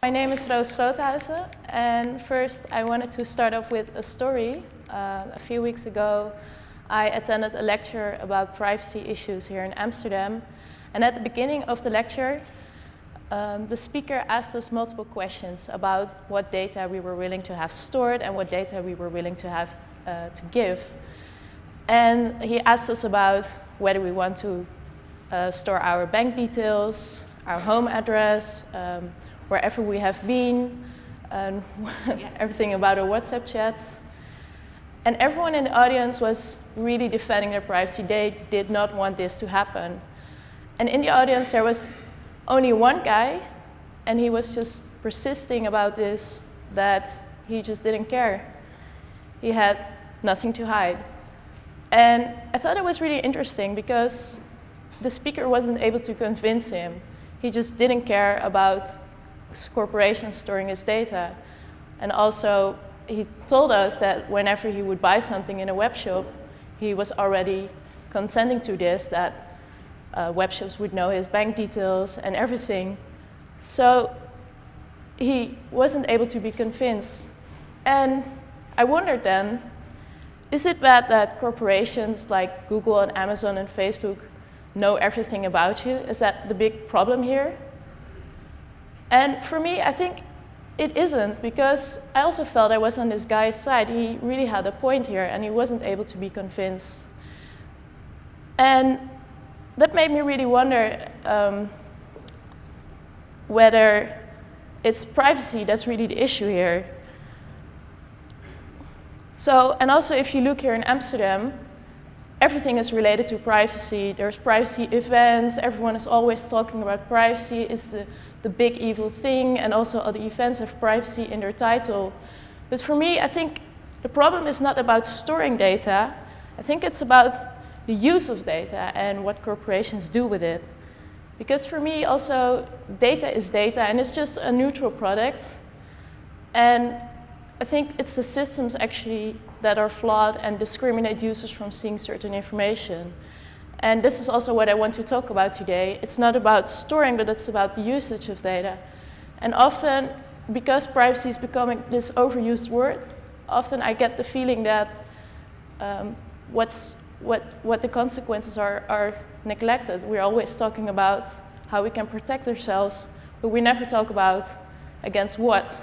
My name is Roos Groothuizen, and first I wanted to start off with a story. A few weeks ago, I attended a lecture about privacy issues here in Amsterdam, and at the beginning of the lecture, the speaker asked us multiple questions about what data we were willing to have stored and what data we were willing to have to give. And he asked us about whether we want to store our bank details, our home address, wherever we have been, and everything about our WhatsApp chats. And everyone in the audience was really defending their privacy. They did not want this to happen. And in the audience there was only one guy, and he was just persisting about this, that he just didn't care. He had nothing to hide. And I thought it was really interesting because the speaker wasn't able to convince him. He just didn't care about corporations storing his data. And also, he told us that whenever he would buy something in a web shop, he was already consenting to this, that web shops would know his bank details and everything. So he wasn't able to be convinced. And I wondered then, is it bad that corporations like Google and Amazon and Facebook know everything about you? Is that the big problem here? And for me, I think it isn't, because I also felt I was on this guy's side. He really had a point here, and he wasn't able to be convinced. And that made me really wonder whether it's privacy that's really the issue here. So, and also if you look here in Amsterdam, everything is related to privacy. There's privacy events, everyone is always talking about privacy. It's the big evil thing, and also all the events have privacy in their title. But for me, I think the problem is not about storing data. I think it's about the use of data and what corporations do with it. Because for me also, data is data, and it's just a neutral product. And I think it's the systems actually that are flawed and discriminate users from seeing certain information. And this is also what I want to talk about today. It's not about storing, but it's about the usage of data. And often, because privacy is becoming this overused word, often I get the feeling that what the consequences are neglected. We're always talking about how we can protect ourselves, but we never talk about against what.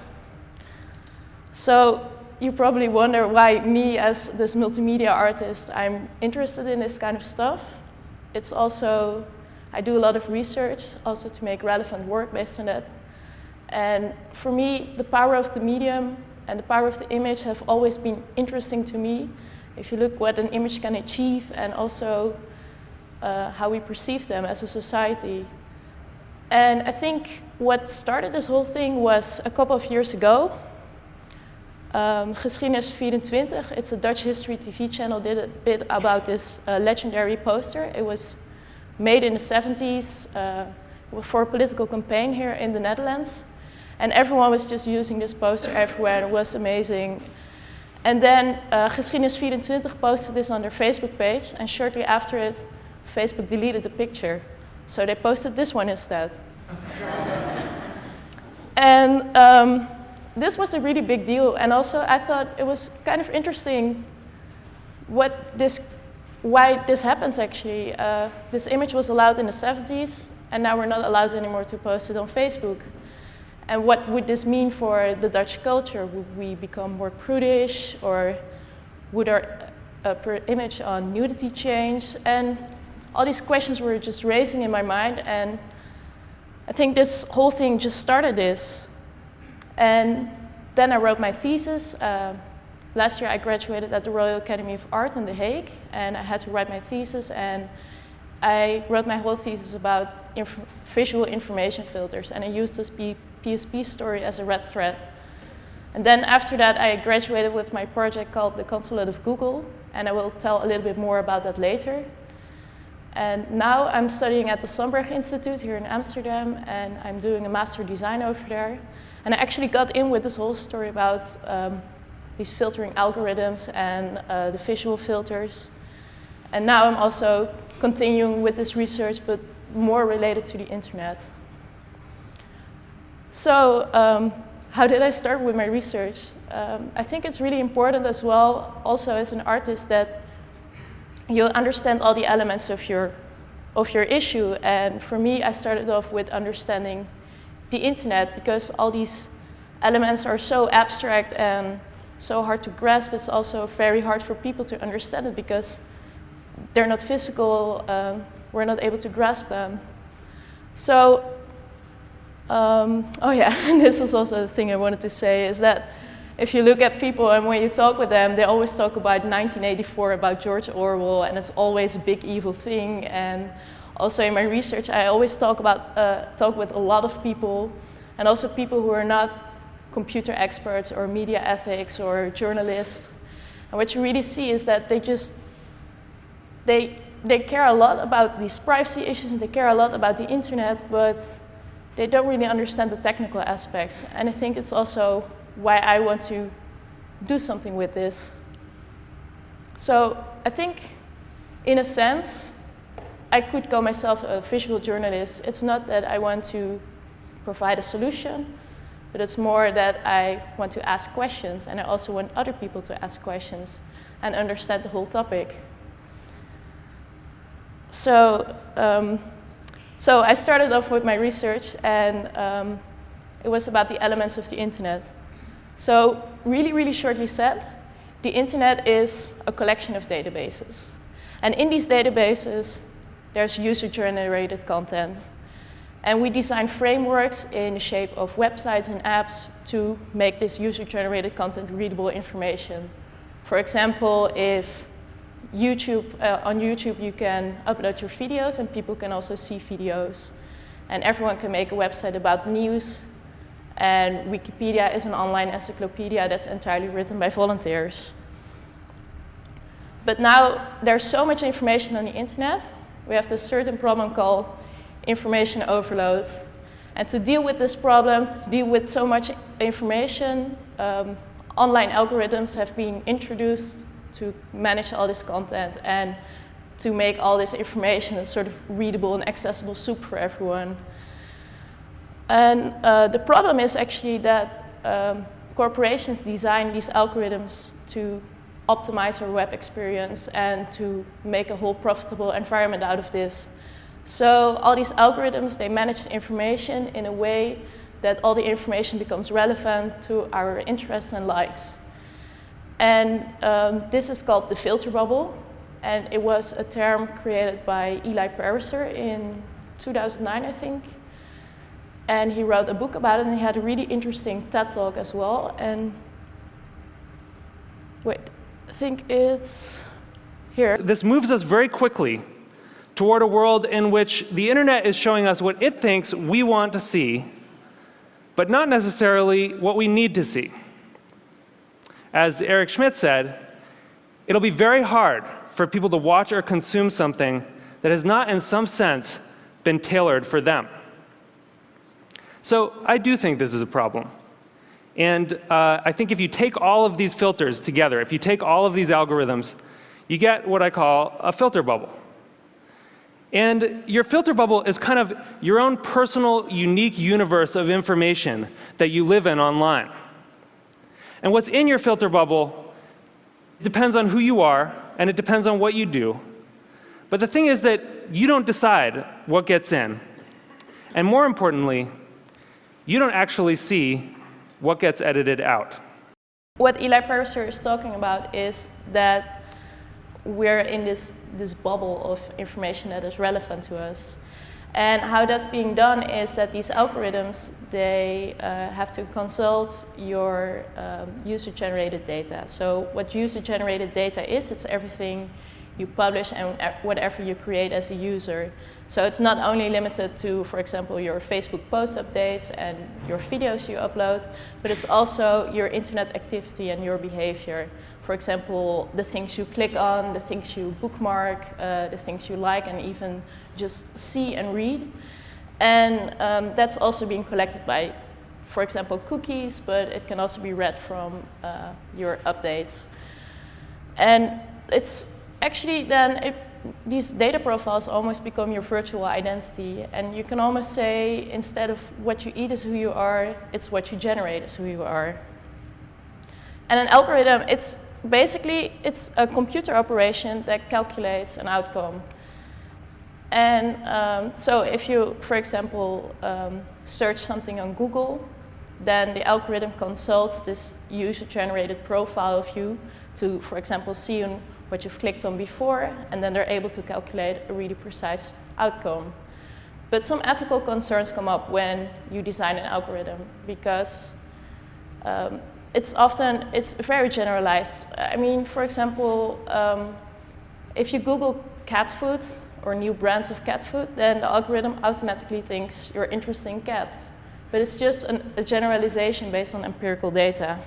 So you probably wonder why me, as this multimedia artist, I'm interested in this kind of stuff. It's also, I do a lot of research also to make relevant work based on that. And for me, the power of the medium and the power of the image have always been interesting to me. If you look what an image can achieve, and also how we perceive them as a society. And I think what started this whole thing was a couple of years ago. Geschiedenis 24, it's a Dutch history TV channel, did a bit about this legendary poster. It was made in the 70s for a political campaign here in the Netherlands. And everyone was just using this poster everywhere. It was amazing. And then Geschiedenis 24 posted this on their Facebook page, and shortly after it, Facebook deleted the picture. So they posted this one instead. And this was a really big deal, and also I thought it was kind of interesting why this happens actually. This image was allowed in the 70s, and now we're not allowed anymore to post it on Facebook. And what would this mean for the Dutch culture? Would we become more prudish, or would our image on nudity change? And all these questions were just raising in my mind, and I think this whole thing just started this. And then I wrote my thesis. Last year I graduated at the Royal Academy of Art in The Hague, and I had to write my thesis, and I wrote my whole thesis about visual information filters, and I used this PSP story as a red thread. And then after that I graduated with my project called The Consulate of Google, and I will tell a little bit more about that later. And now I'm studying at the Sandberg Institute here in Amsterdam, and I'm doing a master design over there. And I actually got in with this whole story about these filtering algorithms and the visual filters. And now I'm also continuing with this research, but more related to the internet. So how did I start with my research? I think it's really important as well, also as an artist, that you understand all the elements of your issue. And for me, I started off with understanding the internet, because all these elements are so abstract and so hard to grasp. It's also very hard for people to understand it because they're not physical. We're not able to grasp them. So, oh yeah, and this was also the thing I wanted to say, is that if you look at people and when you talk with them, they always talk about 1984, about George Orwell, and it's always a big evil thing. And also in my research, I always talk with a lot of people, and also people who are not computer experts or media ethics or journalists. And what you really see is that they care a lot about these privacy issues, and they care a lot about the internet, but they don't really understand the technical aspects. And I think it's also why I want to do something with this. So I think, in a sense, I could call myself a visual journalist. It's not that I want to provide a solution, but it's more that I want to ask questions, and I also want other people to ask questions and understand the whole topic. So, so I started off with my research, and it was about the elements of the internet. So really, really shortly said, the internet is a collection of databases. And in these databases, there's user-generated content. And we design frameworks in the shape of websites and apps to make this user-generated content readable information. For example, if on YouTube you can upload your videos, and people can also see videos. And everyone can make a website about news. And Wikipedia is an online encyclopedia that's entirely written by volunteers. But now there's so much information on the internet. We have this certain problem called information overload. And to deal with this problem, to deal with so much information, online algorithms have been introduced to manage all this content and to make all this information a sort of readable and accessible soup for everyone. And the problem is actually that corporations design these algorithms to optimize our web experience and to make a whole profitable environment out of this. So all these algorithms, they manage the information in a way that all the information becomes relevant to our interests and likes. And this is called the filter bubble. And it was a term created by Eli Pariser in 2009, I think. And he wrote a book about it, and he had a really interesting TED Talk as well. And wait, I think it's here. This moves us very quickly toward a world in which the internet is showing us what it thinks we want to see, but not necessarily what we need to see. As Eric Schmidt said, it'll be very hard for people to watch or consume something that has not, in some sense, been tailored for them. So I do think this is a problem. And I think if you take all of these filters together, if you take all of these algorithms, you get what I call a filter bubble. And your filter bubble is kind of your own personal, unique universe of information that you live in online. And what's in your filter bubble depends on who you are, and it depends on what you do. But the thing is that you don't decide what gets in. And more importantly, you don't actually see what gets edited out. What Eli Pariser is talking about is that we're in this bubble of information that is relevant to us. And how that's being done is that these algorithms, they have to consult your user-generated data. So what user-generated data is, it's everything you publish and whatever you create as a user. So it's not only limited to, for example, your Facebook post updates and your videos you upload, but it's also your internet activity and your behavior. For example, the things you click on, the things you bookmark, the things you like and even just see and read. And that's also being collected by, for example, cookies, but it can also be read from your updates. And it's actually then, these data profiles almost become your virtual identity. And you can almost say, instead of what you eat is who you are, it's what you generate is who you are. And an algorithm, it's a computer operation that calculates an outcome. And so if you, for example, search something on Google, then the algorithm consults this user-generated profile of you to, for example, see what you've clicked on before, and then they're able to calculate a really precise outcome. But some ethical concerns come up when you design an algorithm, because it's very generalized. I mean, for example, if you Google cat food or new brands of cat food, then the algorithm automatically thinks you're interested in cats. But it's just a generalization based on empirical data.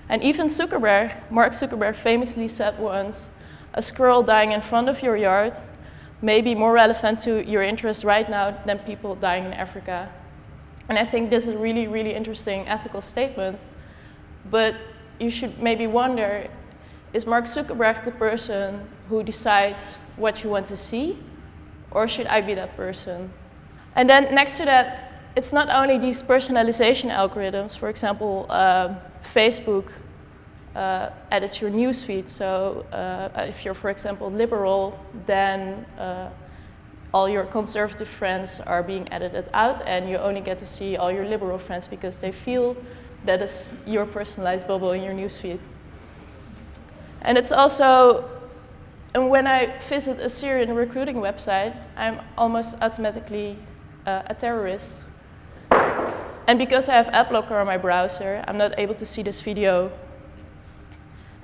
And even Mark Zuckerberg famously said once, a squirrel dying in front of your yard may be more relevant to your interest right now than people dying in Africa. And I think this is a really, really interesting ethical statement. But you should maybe wonder, is Mark Zuckerberg the person who decides what you want to see? Or should I be that person? And then next to that, it's not only these personalization algorithms. For example, Facebook edits your newsfeed. So if you're, for example, liberal, then all your conservative friends are being edited out, and you only get to see all your liberal friends because they feel that is your personalized bubble in your newsfeed. And it's also, and when I visit a Syrian recruiting website, I'm almost automatically a terrorist. And because I have ad blocker on my browser, I'm not able to see this video.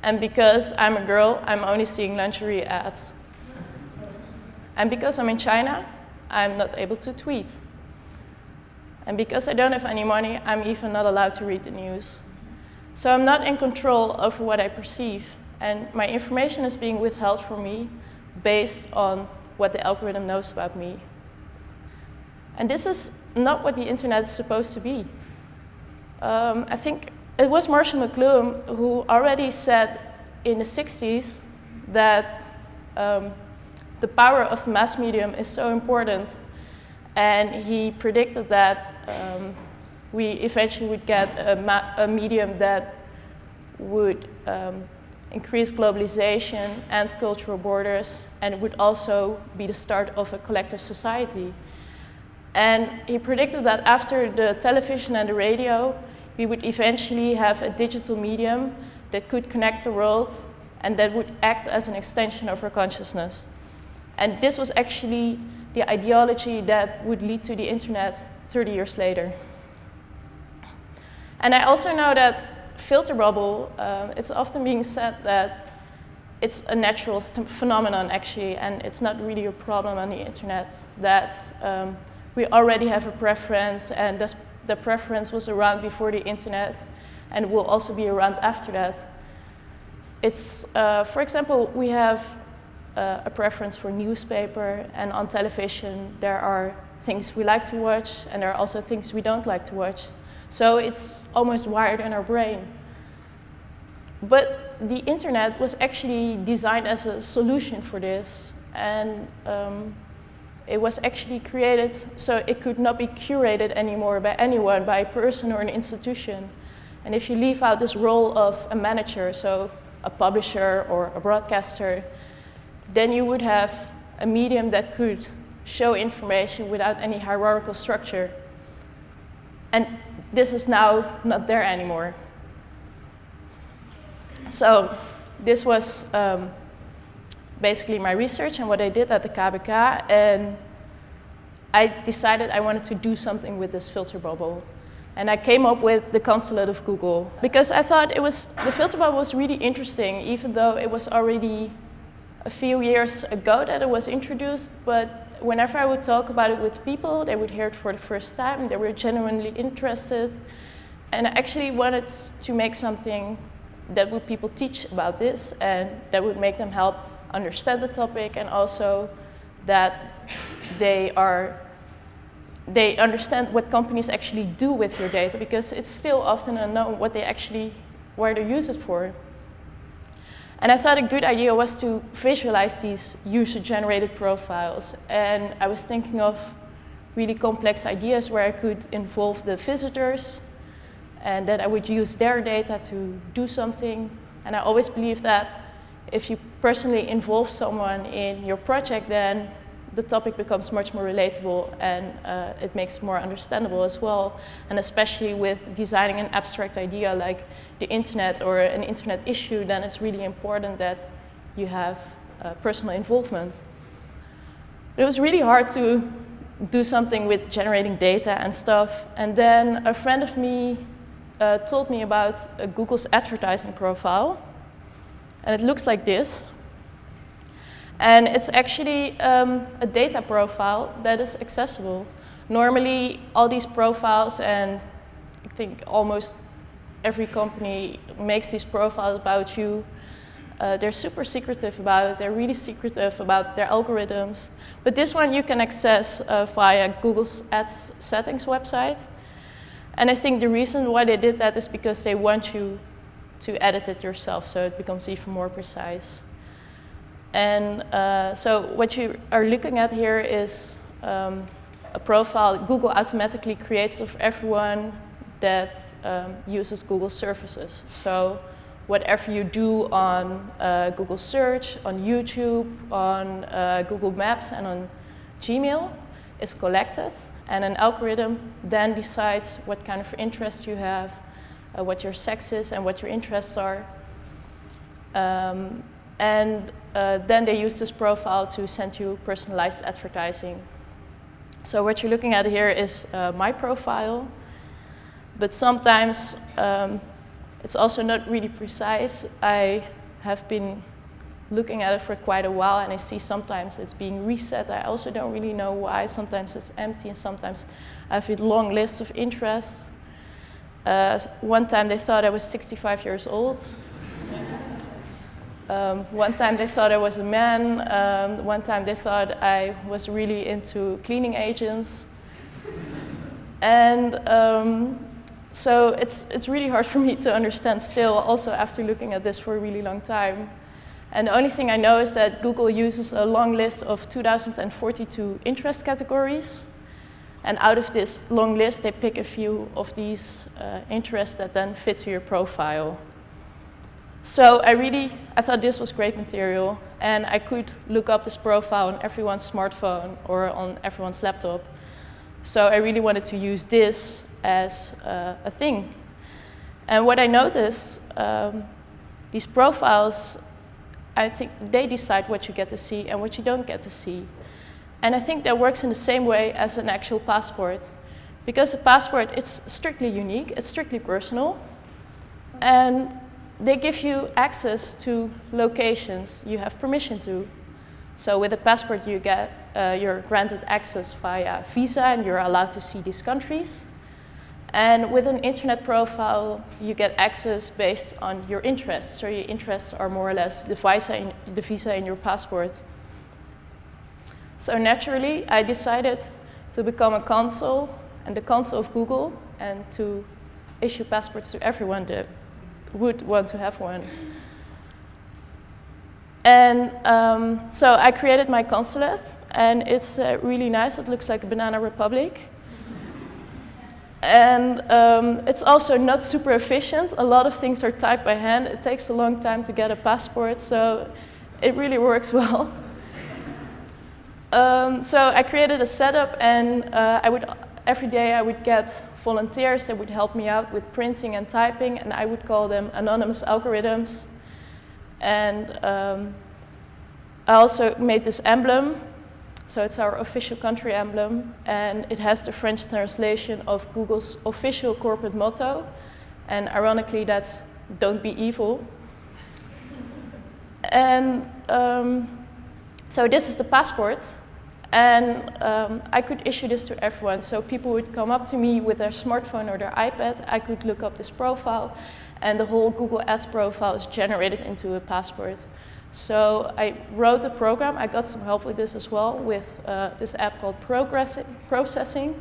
And because I'm a girl, I'm only seeing lingerie ads. And because I'm in China, I'm not able to tweet. And because I don't have any money, I'm even not allowed to read the news. So I'm not in control over what I perceive. And my information is being withheld from me based on what the algorithm knows about me. And this is not what the internet is supposed to be. I think it was Marshall McLuhan who already said in the 60s that the power of the mass medium is so important. And he predicted that we eventually would get a medium that would increase globalization and cultural borders, and it would also be the start of a collective society. And he predicted that after the television and the radio, we would eventually have a digital medium that could connect the world and that would act as an extension of our consciousness. And this was actually the ideology that would lead to the internet 30 years later. And I also know that filter bubble, it's often being said that it's a natural phenomenon actually, and it's not really a problem on the internet, that we already have a preference, and the preference was around before the internet and will also be around after that. It's, for example, we have a preference for newspaper, and on television there are things we like to watch and there are also things we don't like to watch. So it's almost wired in our brain. But the internet was actually designed as a solution for this, and it was actually created so it could not be curated anymore by anyone, by a person or an institution. And if you leave out this role of a manager, so a publisher or a broadcaster, then you would have a medium that could show information without any hierarchical structure. And this is now not there anymore. So this was basically my research and what I did at the KBK, and I decided I wanted to do something with this filter bubble. And I came up with the consulate of Google, because I thought the filter bubble was really interesting, even though it was already a few years ago that it was introduced. But whenever I would talk about it with people, they would hear it for the first time, they were genuinely interested. And I actually wanted to make something that would people teach about this, and that would make them help understand the topic, and also that they understand what companies actually do with your data, because it's still often unknown what they actually, why they use it for. And I thought a good idea was to visualize these user-generated profiles. And I was thinking of really complex ideas where I could involve the visitors, and that I would use their data to do something. And I always believe that if you personally involve someone in your project, then the topic becomes much more relatable, and it makes it more understandable as well. And especially with designing an abstract idea like the internet or an internet issue, then it's really important that you have personal involvement. It was really hard to do something with generating data and stuff. And then a friend of me told me about Google's advertising profile. And it looks like this. And it's actually a data profile that is accessible. Normally, all these profiles, and I think almost every company makes these profiles about you, they're super secretive about it. They're really secretive about their algorithms. But this one you can access via Google's Ads settings website. And I think the reason why they did that is because they want you to edit it yourself, so it becomes even more precise. And so what you are looking at here is a profile Google automatically creates of everyone that uses Google services. So whatever you do on Google Search, on YouTube, on Google Maps, and on Gmail is collected, and an algorithm then decides what kind of interests you have, what your sex is, and what your interests are. And then they use this profile to send you personalized advertising. So what you're looking at here is my profile, but sometimes it's also not really precise. I have been looking at it for quite a while, and I see sometimes it's being reset. I also don't really know why. Sometimes it's empty, and sometimes I have a long list of interests. One time they thought I was 65 years old. One time they thought I was a man. One time they thought I was really into cleaning agents. And so it's really hard for me to understand still, also after looking at this for a really long time. And the only thing I know is that Google uses a long list of 2,042 interest categories. And out of this long list, they pick a few of these interests that then fit to your profile. So I thought this was great material, and I could look up this profile on everyone's smartphone or on everyone's laptop. So I really wanted to use this as a thing. And what I noticed, these profiles, I think they decide what you get to see and what you don't get to see. And I think that works in the same way as an actual passport. Because a passport, it's strictly unique, it's strictly personal. And they give you access to locations you have permission to. So with a passport, you're granted access via visa, and you're allowed to see these countries. And with an internet profile, you get access based on your interests. So your interests are more or less the visa in your passport. So naturally, I decided to become a consul and the consul of Google, and to issue passports to everyone that would want to have one. And so I created my consulate, and it's really nice. It looks like a banana republic. And it's also not super efficient. A lot of things are typed by hand. It takes a long time to get a passport, so it really works well. So I created a setup, and every day I would get volunteers that would help me out with printing and typing, and I would call them anonymous algorithms. And I also made this emblem. So it's our official country emblem, and it has the French translation of Google's official corporate motto. And ironically, that's "Don't be evil." And so this is the passport. And I could issue this to everyone. So people would come up to me with their smartphone or their iPad. I could look up this profile, and the whole Google Ads profile is generated into a passport. So I wrote a program. I got some help with this as well, with this app called Processing.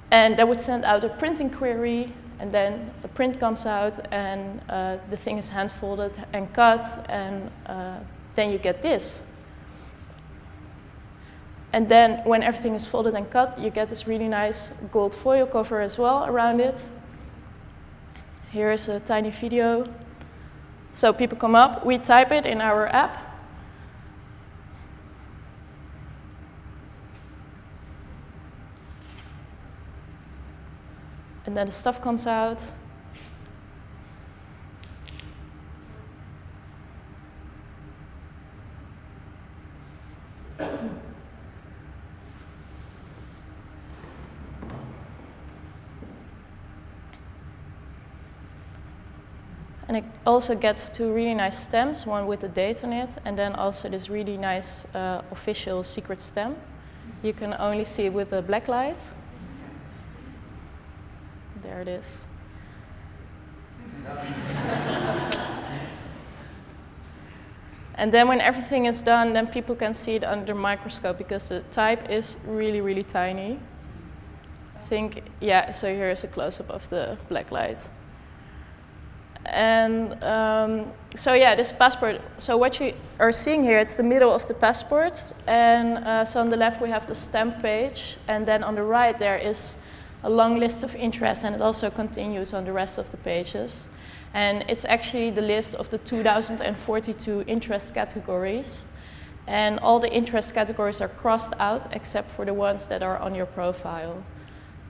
And that would send out a printing query, and then the print comes out, and the thing is hand folded and cut, and then you get this. And then when everything is folded and cut, you get this really nice gold foil cover as well around it. Here is a tiny video. So people come up, we type it in our app. And then the stuff comes out. And it also gets two really nice stamps, one with the date on it, and then also this really nice official secret stamp. You can only see it with the black light. There it is. And then when everything is done, then people can see it under the microscope because the type is really, really tiny. I think, yeah, so here is a close-up of the black light. And so yeah, this passport, so what you are seeing here, it's the middle of the passport. And so on the left we have the stamp page, and then on the right there is a long list of interests, and it also continues on the rest of the pages. And it's actually the list of the 2042 interest categories. And all the interest categories are crossed out except for the ones that are on your profile.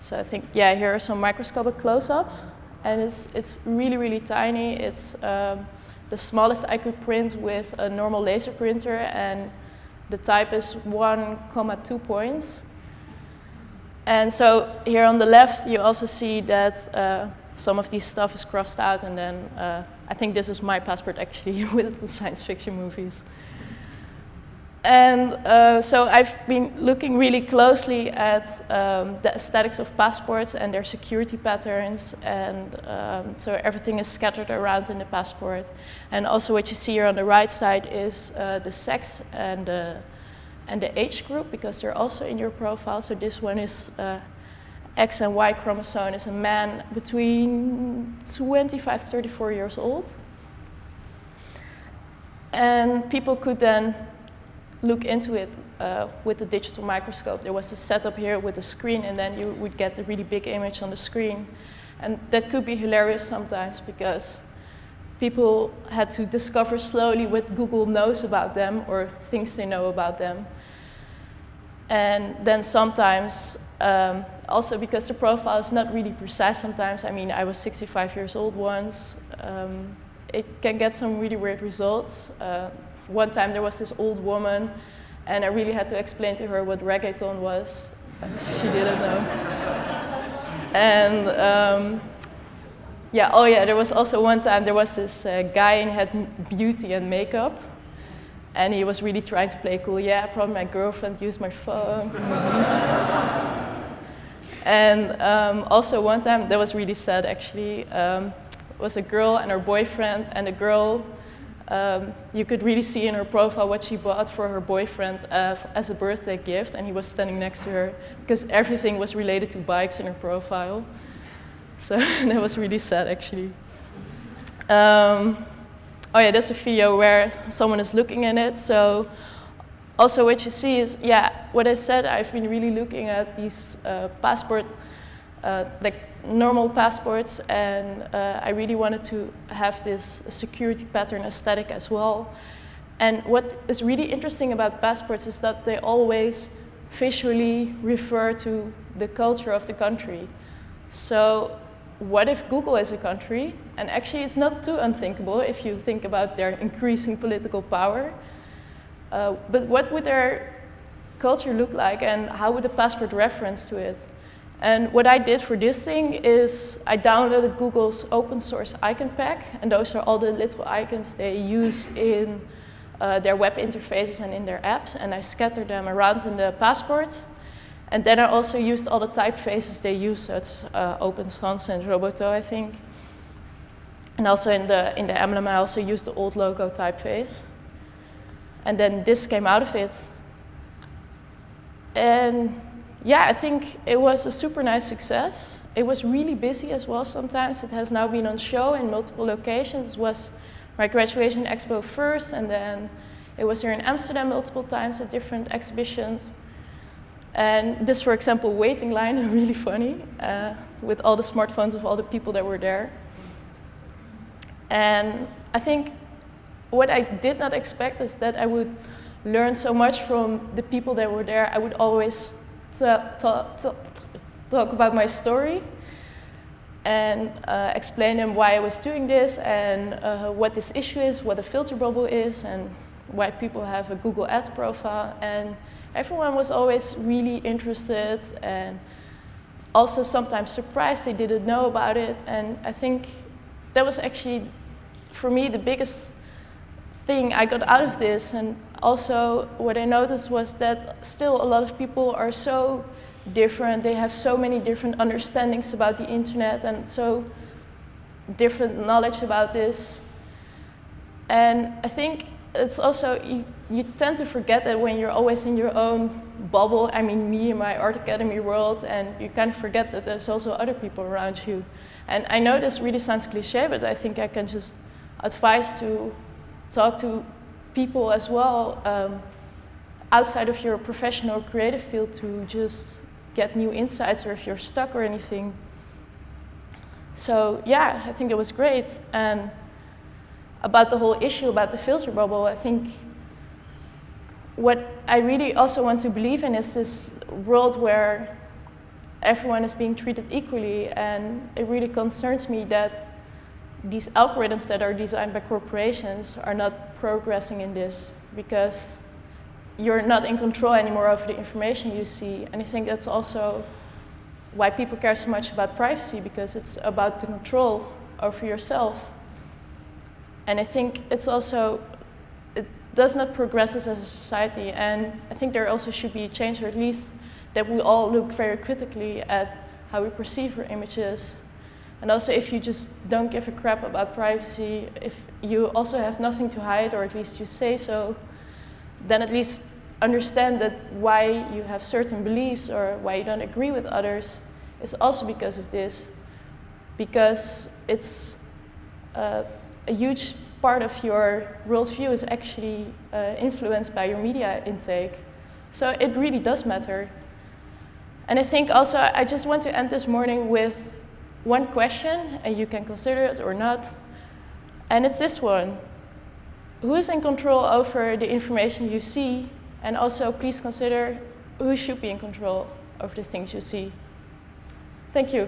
So I think, yeah, here are some microscopic close-ups. And it's really, really tiny. It's the smallest I could print with a normal laser printer, and the type is 1,2 points. And so here on the left, you also see that some of these stuff is crossed out, and then I think this is my passport actually with the science fiction movies. And so I've been looking really closely at the aesthetics of passports and their security patterns, and so everything is scattered around in the passport. And also what you see here on the right side is the sex and the age group, because they're also in your profile. So this one is X and Y chromosome, is a man between 25 and 34 years old. And people could then look into it with the digital microscope. There was a setup here with a screen, and then you would get the really big image on the screen. And that could be hilarious sometimes, because people had to discover slowly what Google knows about them or things they know about them. And then sometimes, also because the profile is not really precise sometimes, I mean, I was 65 years old once, it can get some really weird results. One time there was this old woman, and I really had to explain to her what reggaeton was. She didn't know. And yeah, oh yeah, there was also one time there was this guy, and he had beauty and makeup, and he was really trying to play cool. Yeah, probably my girlfriend used my phone. And also one time, that was really sad actually, was a girl and her boyfriend, and the girl, you could really see in her profile what she bought for her boyfriend as a birthday gift, and he was standing next to her because everything was related to bikes in her profile. So that was really sad actually. Oh yeah, there's a video where someone is looking in it. So also what you see is, yeah, what I said, I've been really looking at these passport, like normal passports, and I really wanted to have this security pattern aesthetic as well. And what is really interesting about passports is that they always visually refer to the culture of the country. So what if Google is a country? And actually it's not too unthinkable if you think about their increasing political power. But what would their culture look like, and how would the passport reference to it? And what I did for this thing is I downloaded Google's open source icon pack, and those are all the little icons they use in their web interfaces and in their apps, and I scattered them around in the passport. And then I also used all the typefaces they use, so it's Open Sans and Roboto, I think. And also in the emblem, I also used the old logo typeface. And then this came out of it. And yeah, I think it was a super nice success. it was really busy as well sometimes. It has now been on show in multiple locations. It was my graduation expo first, and then it was here in Amsterdam multiple times at different exhibitions. And this, for example, waiting line, really funny, with all the smartphones of all the people that were there. And I think what I did not expect is that I would learn so much from the people that were there. I would always talk about my story and explain them why I was doing this and what this issue is, what a filter bubble is, and why people have a Google Ads profile. And everyone was always really interested and also sometimes surprised they didn't know about it. And I think that was actually, for me, the biggest thing I got out of this. And also what I noticed was that still a lot of people are so different. They have so many different understandings about the internet and so different knowledge about this. And I think it's also, you tend to forget that when you're always in your own bubble. I mean, me in my Art Academy world, and you kind of forget that there's also other people around you. And I know this really sounds cliche, but I think I can just advise to talk to people as well outside of your professional creative field to just get new insights, or if you're stuck or anything. So yeah, I think it was great. And about the whole issue about the filter bubble, I think what I really also want to believe in is this world where everyone is being treated equally. And it really concerns me that these algorithms that are designed by corporations are not progressing in this, because you're not in control anymore over the information you see. And I think that's also why people care so much about privacy, because it's about the control over yourself. And I think it's also, it does not progress us as a society. And I think there also should be a change, or at least that we all look very critically at how we perceive our images. And also, if you just don't give a crap about privacy, if you also have nothing to hide, or at least you say so, then at least understand that why you have certain beliefs or why you don't agree with others is also because of this. Because it's a huge part of your worldview is actually influenced by your media intake. So it really does matter. And I think also, I just want to end this morning with one question, and you can consider it or not. And it's this one: who is in control over the information you see? And also, please consider who should be in control over the things you see. Thank you.